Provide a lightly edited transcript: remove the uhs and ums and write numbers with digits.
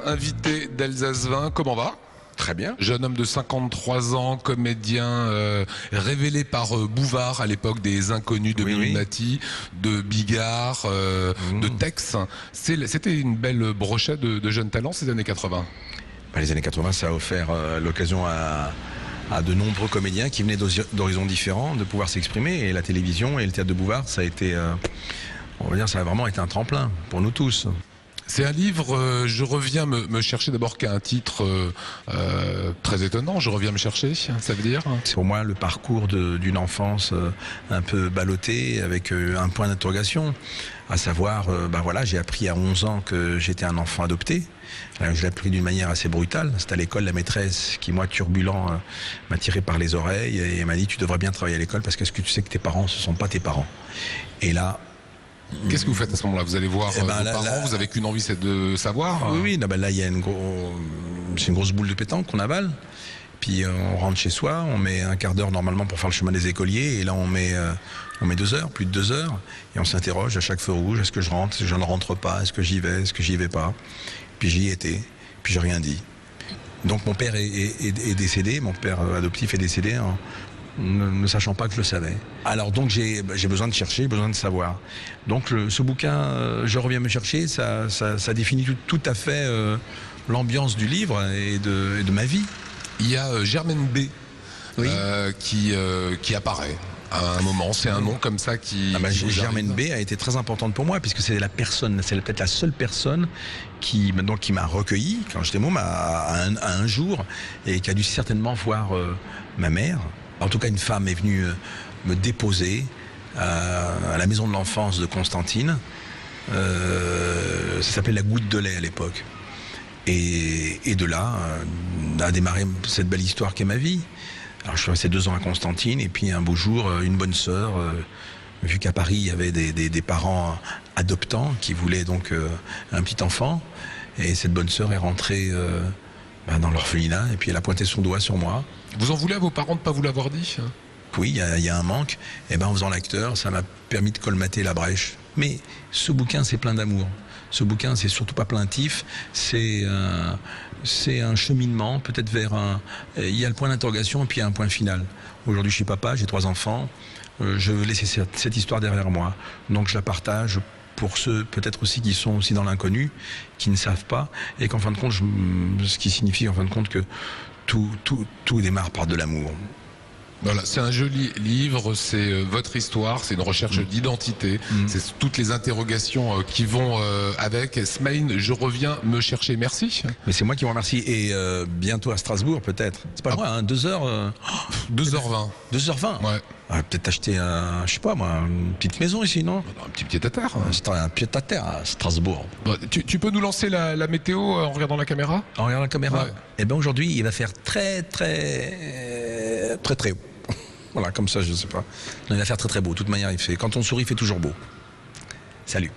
invité d'Alsace 20, comment va? Très bien. Jeune homme de 53 ans, comédien révélé par Bouvard à l'époque des Inconnus de Mimimati, de Bigard, de Tex. C'était une belle brochette de jeunes talents ces années 80. Les années 80, ça a offert l'occasion à de nombreux comédiens qui venaient d'horizons différents de pouvoir s'exprimer. Et la télévision et le théâtre de Bouvard, ça a été, on va dire, ça a vraiment été un tremplin pour nous tous. C'est un livre, je reviens me chercher d'abord, qui a un titre très étonnant. Je reviens me chercher, ça veut dire? C'est pour moi le parcours d'une enfance un peu ballottée, avec un point d'interrogation. À savoir, voilà, j'ai appris à 11 ans que j'étais un enfant adopté. Je l'ai appris d'une manière assez brutale. C'était à l'école la maîtresse qui, moi, turbulent, m'a tiré par les oreilles et m'a dit: tu devrais bien travailler à l'école parce que est-ce que tu sais que tes parents, ce ne sont pas tes parents? Et là... Qu'est-ce que vous faites à ce moment-là? Vous allez voir vos parents, vous avez qu'une envie, c'est de savoir? Oui, là, il y a c'est une grosse boule de pétanque qu'on avale. Puis on rentre chez soi, on met un quart d'heure normalement pour faire le chemin des écoliers, et là on met 2 heures, plus de 2 heures, et on s'interroge à chaque feu rouge: est-ce que je rentre, est-ce que je ne rentre pas, est-ce que j'y vais, est-ce que j'y vais pas? Puis j'y étais, puis j'ai rien dit. Donc mon père est décédé, mon père adoptif est décédé en ne sachant pas que je le savais. Alors donc j'ai besoin de chercher, besoin de savoir. Donc ce bouquin, Je reviens me chercher, ça définit tout à fait l'ambiance du livre et de ma vie. Il y a Germaine B qui apparaît à un moment. C'est un nom comme ça qui... Germaine B a été très importante pour moi, puisque c'est peut-être la seule personne qui m'a recueilli quand j'étais môme à un jour, et qui a dû certainement voir ma mère. En tout cas, une femme est venue me déposer à la maison de l'enfance de Constantine. Ça s'appelait la Goutte de lait à l'époque. Et de là a démarré cette belle histoire qu'est ma vie. Alors je suis resté 2 ans à Constantine, et puis un beau jour, une bonne sœur, vu qu'à Paris il y avait des parents adoptants qui voulaient donc un petit enfant, et cette bonne sœur est rentrée dans l'orphelinat, et puis elle a pointé son doigt sur moi. Vous en voulez à vos parents de ne pas vous l'avoir dit? Oui, il y a un manque. Et en faisant l'acteur, ça m'a permis de colmater la brèche. Mais ce bouquin, c'est plein d'amour. Ce bouquin, c'est surtout pas plaintif. C'est un cheminement, peut-être vers un... Il y a le point d'interrogation et puis il y a un point final. Aujourd'hui, je suis papa, j'ai 3 enfants. Je veux laisser cette histoire derrière moi. Donc je la partage pour ceux peut-être aussi qui sont aussi dans l'inconnu, qui ne savent pas, et qu'en fin de compte, ce qui signifie en fin de compte que tout démarre par de l'amour. Voilà, c'est un joli livre, c'est votre histoire, c'est une recherche d'identité, c'est toutes les interrogations qui vont avec. Smaïn, je reviens me chercher, merci. Mais c'est moi qui vous remercie, et bientôt à Strasbourg peut-être. C'est pas loin, hein, 2 heures... 2h20. 2h20 Ouais. Peut-être acheter je sais pas moi, une petite maison ici, non? Un petit pied-à-terre. C'est un pied-à-terre à Strasbourg. Bon, tu peux nous lancer la météo en regardant la caméra? En regardant la caméra? Ouais. Eh bien aujourd'hui, il va faire très haut. Voilà, comme ça, je sais pas. Non, il va faire très beau. De toute manière, quand on sourit, il fait toujours beau. Salut.